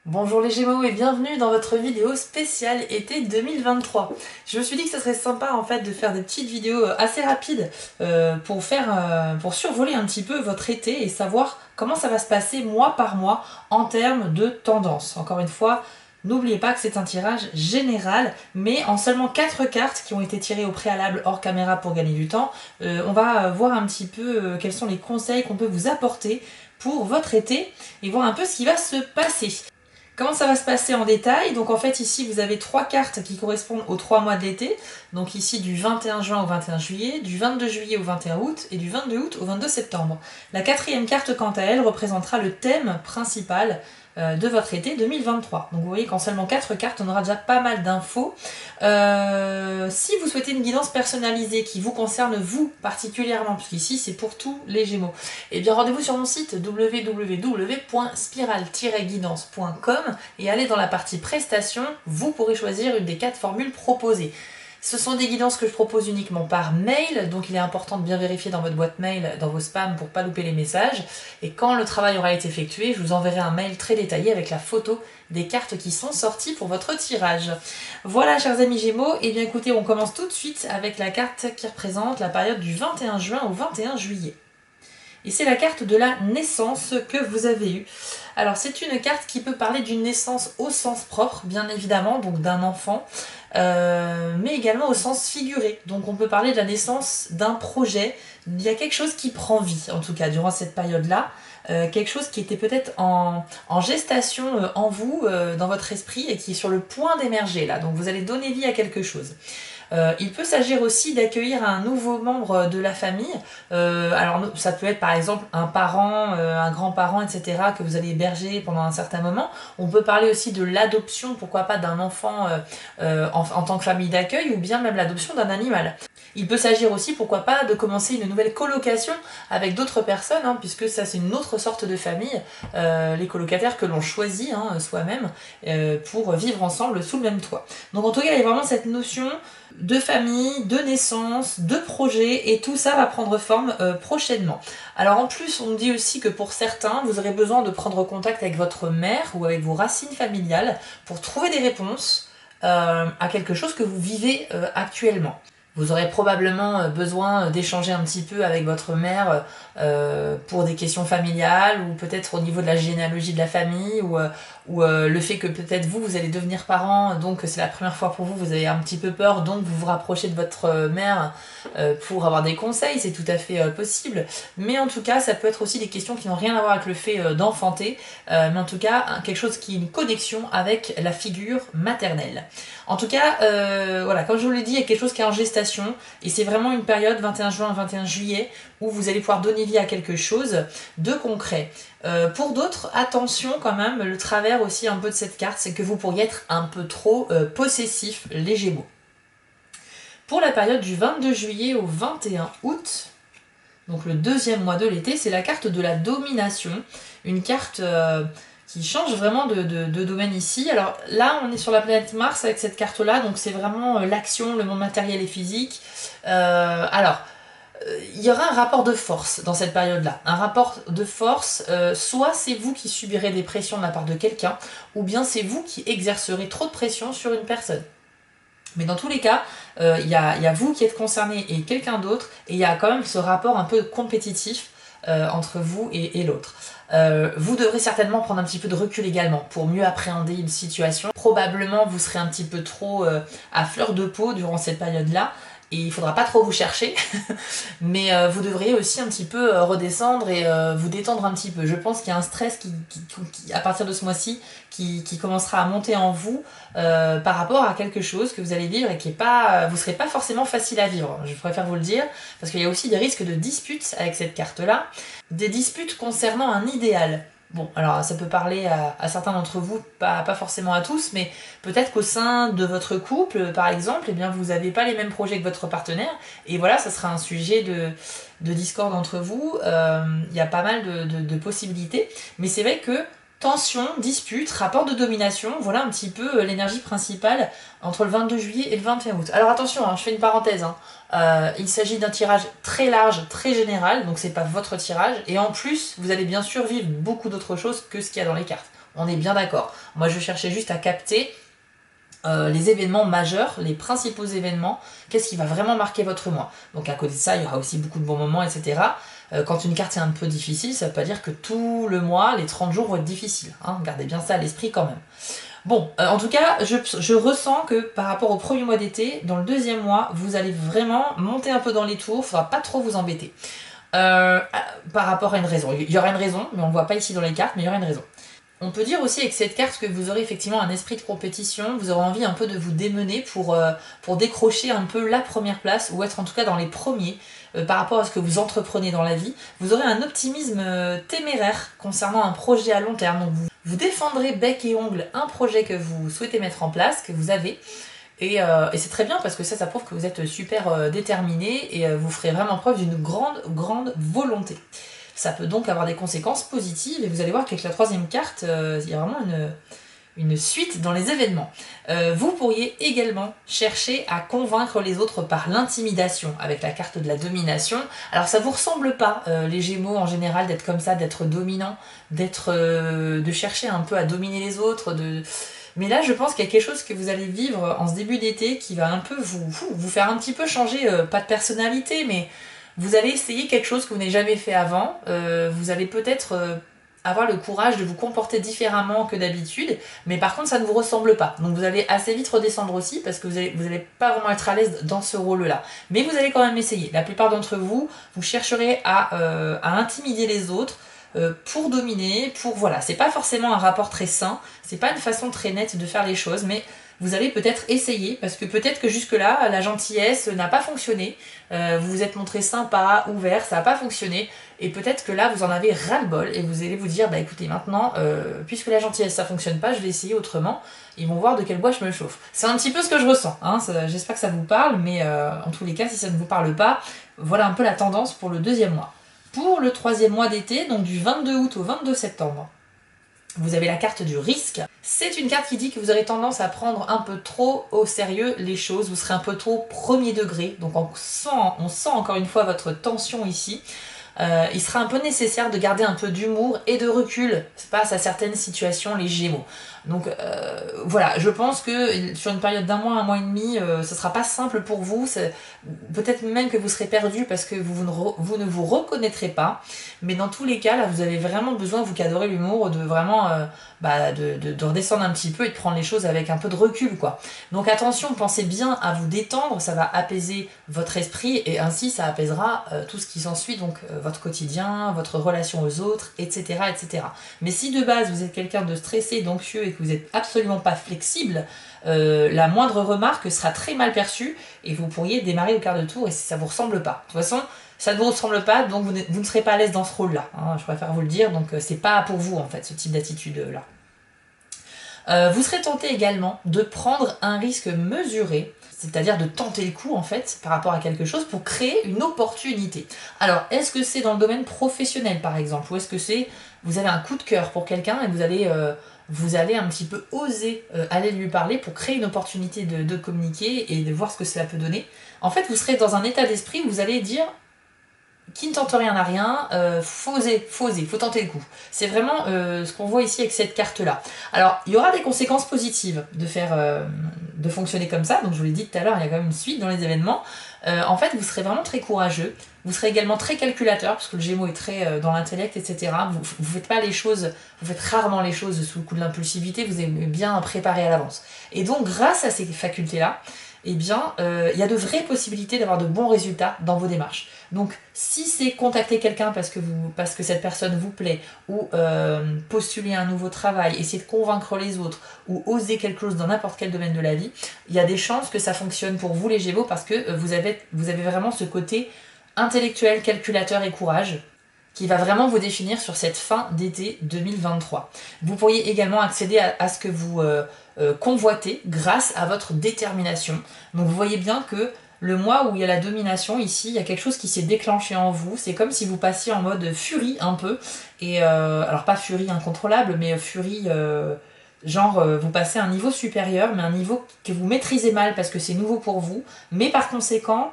Bonjour les Gémeaux et bienvenue dans votre vidéo spéciale été 2023. Je me suis dit que ça serait sympa en fait de faire des petites vidéos assez rapides pour survoler un petit peu votre été et savoir comment ça va se passer mois par mois en termes de tendance. Encore une fois, n'oubliez pas que c'est un tirage général, mais en seulement 4 cartes qui ont été tirées au préalable hors caméra pour gagner du temps, on va voir un petit peu quels sont les conseils qu'on peut vous apporter pour votre été et voir un peu ce qui va se passer. Comment ça va se passer en détail? Donc en fait ici vous avez 3 cartes qui correspondent aux 3 mois de l'été. Donc ici du 21 juin au 21 juillet, du 22 juillet au 21 août et du 22 août au 22 septembre. La quatrième carte quant à elle représentera le thème principal de votre été 2023. Donc vous voyez qu'en seulement 4 cartes on aura déjà pas mal d'infos. Si vous souhaitez une guidance personnalisée qui vous concerne vous particulièrement, puisqu'ici c'est pour tous les Gémeaux, et bien rendez-vous sur mon site www.spiral-guidance.com et allez dans la partie prestations, vous pourrez choisir une des 4 formules proposées. Ce sont des guidances que je propose uniquement par mail, donc il est important de bien vérifier dans votre boîte mail, dans vos spams pour ne pas louper les messages. Et quand le travail aura été effectué, je vous enverrai un mail très détaillé avec la photo des cartes qui sont sorties pour votre tirage. Voilà chers amis Gémeaux, et bien écoutez, on commence tout de suite avec la carte qui représente la période du 21 juin au 21 juillet. Et c'est la carte de la naissance que vous avez eue. Alors c'est une carte qui peut parler d'une naissance au sens propre, bien évidemment, donc d'un enfant, mais également au sens figuré. Donc on peut parler de la naissance d'un projet. Il y a quelque chose qui prend vie, en tout cas, durant cette période-là. Quelque chose qui était peut-être en gestation en vous, dans votre esprit, et qui est sur le point d'émerger là. Donc vous allez donner vie à quelque chose. Il peut s'agir aussi d'accueillir un nouveau membre de la famille. Alors ça peut être par exemple un parent, un grand-parent, etc. que vous allez héberger pendant un certain moment. On peut parler aussi de l'adoption, pourquoi pas d'un enfant en tant que famille d'accueil, ou bien même l'adoption d'un animal. Il peut s'agir aussi, pourquoi pas, de commencer une nouvelle colocation avec d'autres personnes, hein, puisque ça c'est une autre sorte de famille, les colocataires que l'on choisit soi-même pour vivre ensemble sous le même toit. Donc en tout cas, il y a vraiment cette notion de famille, de naissance, de projet, et tout ça va prendre forme prochainement. Alors en plus, on dit aussi que pour certains, vous aurez besoin de prendre contact avec votre mère ou avec vos racines familiales pour trouver des réponses à quelque chose que vous vivez actuellement. Vous aurez probablement besoin d'échanger un petit peu avec votre mère pour des questions familiales, ou peut-être au niveau de la généalogie de la famille, ou le fait que peut-être vous allez devenir parent, donc c'est la première fois pour vous, vous avez un petit peu peur, donc vous vous rapprochez de votre mère pour avoir des conseils, c'est tout à fait possible. Mais en tout cas, ça peut être aussi des questions qui n'ont rien à voir avec le fait d'enfanter, mais en tout cas, quelque chose qui est une connexion avec la figure maternelle. En tout cas, voilà, comme je vous l'ai dit, il y a quelque chose qui est en gestation, et c'est vraiment une période 21 juin à 21 juillet où vous allez pouvoir donner vie à quelque chose de concret. Pour d'autres, attention quand même, le travers aussi un peu de cette carte, c'est que vous pourriez être un peu trop possessif, les Gémeaux. Pour la période du 22 juillet au 21 août, donc le deuxième mois de l'été, c'est la carte de la domination, une carte qui change vraiment de domaine ici. Alors là, on est sur la planète Mars avec cette carte-là, donc c'est vraiment l'action, le monde matériel et physique. Il y aura un rapport de force dans cette période-là. Un rapport de force, soit c'est vous qui subirez des pressions de la part de quelqu'un, ou bien c'est vous qui exercerez trop de pression sur une personne. Mais dans tous les cas, il y a vous qui êtes concerné et quelqu'un d'autre, et il y a quand même ce rapport un peu compétitif entre vous et l'autre. Vous devrez certainement prendre un petit peu de recul également pour mieux appréhender une situation. Probablement vous serez un petit peu trop à fleur de peau durant cette période-là, et il faudra pas trop vous chercher, mais vous devriez aussi un petit peu redescendre et vous détendre un petit peu. Je pense qu'il y a un stress qui à partir de ce mois-ci, qui commencera à monter en vous par rapport à quelque chose que vous allez vivre et qui est pas, vous serez pas forcément facile à vivre. Je préfère vous le dire, parce qu'il y a aussi des risques de disputes avec cette carte-là, des disputes concernant un idéal. Bon, alors ça peut parler à certains d'entre vous, pas forcément à tous, mais peut-être qu'au sein de votre couple, par exemple, eh bien, vous n'avez pas les mêmes projets que votre partenaire, et voilà, ça sera un sujet de discorde entre vous. Il y a pas mal de possibilités, mais c'est vrai que tension, dispute, rapport de domination, voilà un petit peu l'énergie principale entre le 22 juillet et le 21 août. Alors attention, hein, je fais une parenthèse, hein. Il s'agit d'un tirage très large, très général, donc c'est pas votre tirage, et en plus, vous allez bien sûr vivre beaucoup d'autres choses que ce qu'il y a dans les cartes. On est bien d'accord. Moi, je cherchais juste à capter les événements majeurs, les principaux événements, qu'est-ce qui va vraiment marquer votre mois. Donc à côté de ça, il y aura aussi beaucoup de bons moments, etc. Quand une carte est un peu difficile, ça ne veut pas dire que tout le mois, les 30 jours vont être difficiles. Hein. Gardez bien ça à l'esprit quand même. Bon, en tout cas, je ressens que par rapport au premier mois d'été, dans le deuxième mois, vous allez vraiment monter un peu dans les tours, il ne faudra pas trop vous embêter. Par rapport à une raison. Il y aura une raison, mais on ne voit pas ici dans les cartes, mais il y aura une raison. On peut dire aussi avec cette carte que vous aurez effectivement un esprit de compétition, vous aurez envie un peu de vous démener pour décrocher un peu la première place, ou être en tout cas dans les premiers par rapport à ce que vous entreprenez dans la vie. Vous aurez un optimisme téméraire concernant un projet à long terme. Donc vous défendrez bec et ongle un projet que vous souhaitez mettre en place, que vous avez. Et c'est très bien parce que ça prouve que vous êtes super déterminé et vous ferez vraiment preuve d'une grande volonté. Ça peut donc avoir des conséquences positives et vous allez voir qu'avec la troisième carte, il y a vraiment une suite dans les événements. Vous pourriez également chercher à convaincre les autres par l'intimidation avec la carte de la domination. Alors ça vous ressemble pas, les Gémeaux en général, d'être comme ça, d'être dominant, de chercher un peu à dominer les autres, Mais là, je pense qu'il y a quelque chose que vous allez vivre en ce début d'été qui va un peu vous faire un petit peu changer, pas de personnalité, mais vous allez essayer quelque chose que vous n'avez jamais fait avant. Vous allez peut-être avoir le courage de vous comporter différemment que d'habitude, mais par contre, ça ne vous ressemble pas. Donc vous allez assez vite redescendre aussi parce que vous allez pas vraiment être à l'aise dans ce rôle-là. Mais vous allez quand même essayer. La plupart d'entre vous, vous chercherez à intimider les autres, pour dominer, voilà, c'est pas forcément un rapport très sain, c'est pas une façon très nette de faire les choses, mais vous allez peut-être essayer, parce que peut-être que jusque-là, la gentillesse n'a pas fonctionné, vous vous êtes montré sympa, ouvert, ça n'a pas fonctionné, et peut-être que là, vous en avez ras-le-bol, et vous allez vous dire, bah écoutez, maintenant, puisque la gentillesse ça fonctionne pas, je vais essayer autrement, ils vont voir de quel bois je me chauffe. C'est un petit peu ce que je ressens, hein, j'espère que ça vous parle, mais en tous les cas, si ça ne vous parle pas, voilà un peu la tendance pour le deuxième mois. Pour le troisième mois d'été, donc du 22 août au 22 septembre, vous avez la carte du risque. C'est une carte qui dit que vous aurez tendance à prendre un peu trop au sérieux les choses, vous serez un peu trop premier degré, donc on sent encore une fois votre tension ici. Il sera un peu nécessaire de garder un peu d'humour et de recul face à certaines situations, les Gémeaux. Donc voilà, je pense que sur une période d'un mois et demi, ce sera pas simple pour vous. Peut-être même que vous serez perdu parce que vous ne vous reconnaîtrez pas. Mais dans tous les cas, là, vous avez vraiment besoin, vous qui adorez l'humour, de vraiment de redescendre un petit peu et de prendre les choses avec un peu de recul, quoi. Donc attention, pensez bien à vous détendre, ça va apaiser votre esprit et ainsi ça apaisera tout ce qui s'ensuit, donc votre quotidien, votre relation aux autres, etc., etc. Mais si de base vous êtes quelqu'un de stressé, d'anxieux et que vous n'êtes absolument pas flexible, la moindre remarque sera très mal perçue et vous pourriez démarrer au quart de tour et ça ne vous ressemble pas. De toute façon, ça ne vous ressemble pas, donc vous ne serez pas à l'aise dans ce rôle-là. Hein, je préfère vous le dire, donc c'est pas pour vous en fait, ce type d'attitude-là. Vous serez tenté également de prendre un risque mesuré, c'est-à-dire de tenter le coup en fait par rapport à quelque chose pour créer une opportunité. Alors, est-ce que c'est dans le domaine professionnel par exemple, ou est-ce que c'est vous avez un coup de cœur pour quelqu'un et vous allez un petit peu oser aller lui parler pour créer une opportunité de communiquer et de voir ce que cela peut donner. En fait, vous serez dans un état d'esprit où vous allez dire qui ne tente rien n'a rien, faut oser, faut tenter le coup. C'est vraiment ce qu'on voit ici avec cette carte-là. Alors, il y aura des conséquences positives de fonctionner comme ça, donc je vous l'ai dit tout à l'heure, il y a quand même une suite dans les événements. En fait, vous serez vraiment très courageux, vous serez également très calculateur, parce que le Gémeaux est très dans l'intellect, etc. Vous faites pas les choses, vous faites rarement les choses sous le coup de l'impulsivité, vous aimez bien préparer à l'avance. Et donc, grâce à ces facultés-là, eh bien, il y a de vraies possibilités d'avoir de bons résultats dans vos démarches. Donc, si c'est contacter quelqu'un parce que cette personne vous plaît, ou postuler un nouveau travail, essayer de convaincre les autres, ou oser quelque chose dans n'importe quel domaine de la vie, il y a des chances que ça fonctionne pour vous les Gémeaux parce que vous avez vraiment ce côté intellectuel, calculateur et courage qui va vraiment vous définir sur cette fin d'été 2023. Vous pourriez également accéder à ce que vous convoitez grâce à votre détermination. Donc vous voyez bien que le mois où il y a la domination, ici, il y a quelque chose qui s'est déclenché en vous. C'est comme si vous passiez en mode furie un peu. Et alors pas furie incontrôlable, mais furie vous passez à un niveau supérieur, mais un niveau que vous maîtrisez mal parce que c'est nouveau pour vous. Mais par conséquent,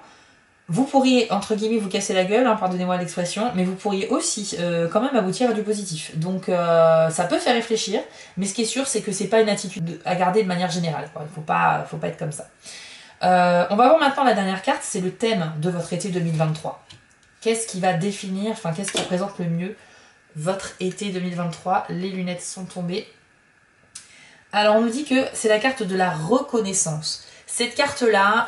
Vous pourriez, entre guillemets, vous casser la gueule, hein, pardonnez-moi l'expression, mais vous pourriez aussi quand même aboutir à du positif. Donc ça peut faire réfléchir, mais ce qui est sûr, c'est que c'est pas une attitude à garder de manière générale, quoi. Il faut pas être comme ça. On va voir maintenant la dernière carte, c'est le thème de votre été 2023. Qu'est-ce qui va définir, enfin qu'est-ce qui représente le mieux votre été 2023? Les lunettes sont tombées. Alors on nous dit que c'est la carte de la reconnaissance. Cette carte-là,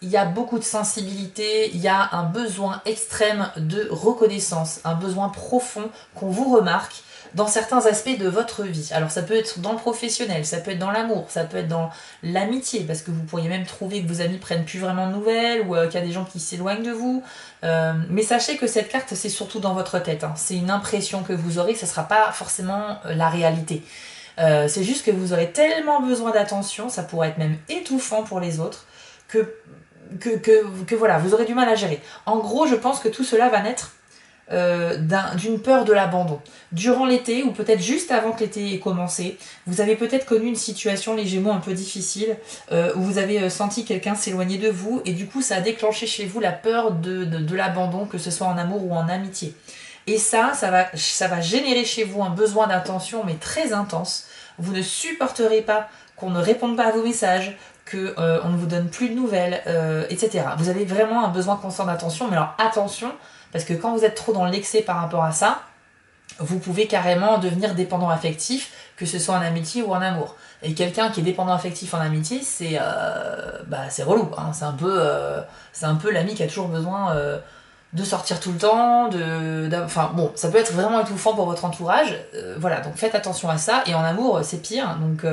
il y a beaucoup de sensibilité, il y a un besoin extrême de reconnaissance, un besoin profond qu'on vous remarque dans certains aspects de votre vie. Alors ça peut être dans le professionnel, ça peut être dans l'amour, ça peut être dans l'amitié, parce que vous pourriez même trouver que vos amis prennent plus vraiment de nouvelles, ou qu'il y a des gens qui s'éloignent de vous. Mais sachez que cette carte, c'est surtout dans votre tête, hein. C'est une impression que vous aurez, ce ne sera pas forcément la réalité. C'est juste que vous aurez tellement besoin d'attention, ça pourrait être même étouffant pour les autres, que voilà, vous aurez du mal à gérer. En gros, je pense que tout cela va naître d'une peur de l'abandon. Durant l'été, ou peut-être juste avant que l'été ait commencé, vous avez peut-être connu une situation, les Gémeaux, un peu difficile, où vous avez senti quelqu'un s'éloigner de vous, et du coup, ça a déclenché chez vous la peur de l'abandon, que ce soit en amour ou en amitié. Et ça va générer chez vous un besoin d'attention, mais très intense. Vous ne supporterez pas qu'on ne réponde pas à vos messages, qu'on ne vous donne plus de nouvelles, etc. Vous avez vraiment un besoin constant d'attention, mais alors attention, parce que quand vous êtes trop dans l'excès par rapport à ça, vous pouvez carrément devenir dépendant affectif, que ce soit en amitié ou en amour. Et quelqu'un qui est dépendant affectif en amitié, c'est relou, hein. C'est un peu l'ami qui a toujours besoin de sortir tout le temps, enfin bon, ça peut être vraiment étouffant pour votre entourage, voilà, donc faites attention à ça, et en amour, c'est pire, donc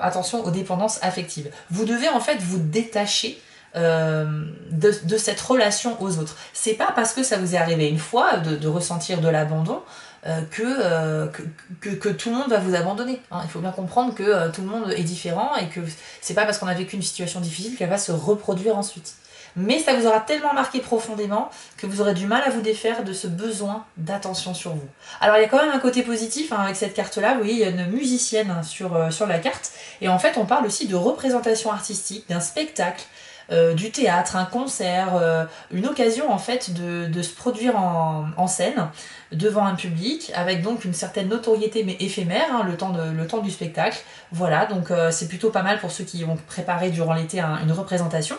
attention aux dépendances affectives. Vous devez en fait vous détacher de cette relation aux autres. C'est pas parce que ça vous est arrivé une fois de ressentir de l'abandon que tout le monde va vous abandonner, hein. Il faut bien comprendre que tout le monde est différent, et que c'est pas parce qu'on a vécu une situation difficile qu'elle va se reproduire ensuite. Mais ça vous aura tellement marqué profondément que vous aurez du mal à vous défaire de ce besoin d'attention sur vous. Alors il y a quand même un côté positif, hein, avec cette carte-là. Vous voyez, il y a une musicienne, hein, sur la carte. Et en fait, on parle aussi de représentation artistique, d'un spectacle, du théâtre, un concert, une occasion en fait de se produire en scène devant un public, avec donc une certaine notoriété mais éphémère, hein, le temps du spectacle. Voilà, donc c'est plutôt pas mal pour ceux qui vont préparer durant l'été une représentation.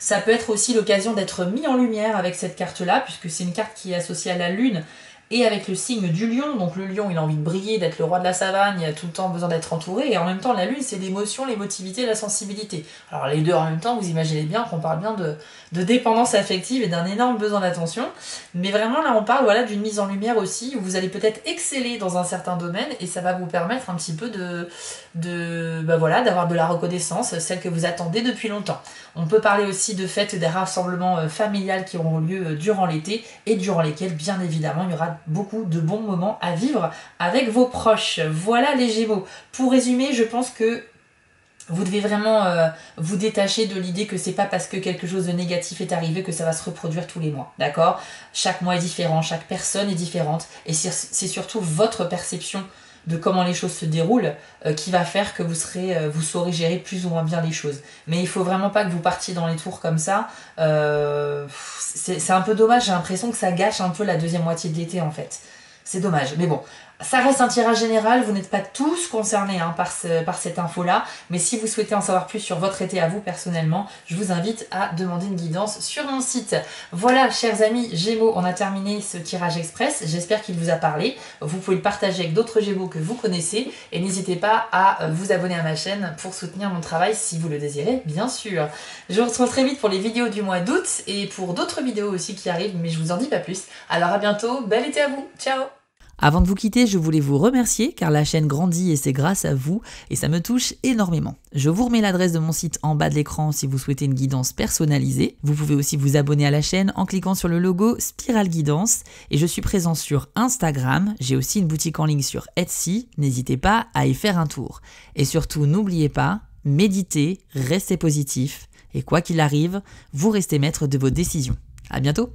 Ça peut être aussi l'occasion d'être mis en lumière avec cette carte-là, puisque c'est une carte qui est associée à la Lune et avec le signe du lion. Donc le lion, il a envie de briller, d'être le roi de la savane, il a tout le temps besoin d'être entouré. Et en même temps, la Lune, c'est l'émotion, l'émotivité, la sensibilité. Alors les deux en même temps, vous imaginez bien qu'on parle bien de dépendance affective et d'un énorme besoin d'attention. Mais vraiment, là, on parle, voilà, d'une mise en lumière aussi, où vous allez peut-être exceller dans un certain domaine, et ça va vous permettre un petit peu d'avoir de la reconnaissance, celle que vous attendez depuis longtemps. On peut parler aussi de fêtes, des rassemblements familiales qui auront lieu durant l'été, et durant lesquels, bien évidemment, il y aura beaucoup de bons moments à vivre avec vos proches. Voilà les Gémeaux. Pour résumer, je pense que vous devez vraiment vous détacher de l'idée que c'est pas parce que quelque chose de négatif est arrivé que ça va se reproduire tous les mois, d'accord? Chaque mois est différent, chaque personne est différente, et c'est surtout votre perception de comment les choses se déroulent qui va faire que vous saurez gérer plus ou moins bien les choses. Mais il faut vraiment pas que vous partiez dans les tours comme ça. C'est un peu dommage, j'ai l'impression que ça gâche un peu la deuxième moitié de l'été en fait. C'est dommage, mais bon. Ça reste un tirage général, vous n'êtes pas tous concernés, hein, par cette info-là, mais si vous souhaitez en savoir plus sur votre été à vous personnellement, je vous invite à demander une guidance sur mon site. Voilà, chers amis Gémeaux, on a terminé ce tirage express, j'espère qu'il vous a parlé. Vous pouvez le partager avec d'autres Gémeaux que vous connaissez, et n'hésitez pas à vous abonner à ma chaîne pour soutenir mon travail si vous le désirez, bien sûr. Je vous retrouve très vite pour les vidéos du mois d'août, et pour d'autres vidéos aussi qui arrivent, mais je vous en dis pas plus. Alors à bientôt, bel été à vous, ciao! Avant de vous quitter, je voulais vous remercier car la chaîne grandit et c'est grâce à vous et ça me touche énormément. Je vous remets l'adresse de mon site en bas de l'écran si vous souhaitez une guidance personnalisée. Vous pouvez aussi vous abonner à la chaîne en cliquant sur le logo Spiral Guidance et je suis présent sur Instagram. J'ai aussi une boutique en ligne sur Etsy. N'hésitez pas à y faire un tour. Et surtout, n'oubliez pas, méditez, restez positif et quoi qu'il arrive, vous restez maître de vos décisions. À bientôt!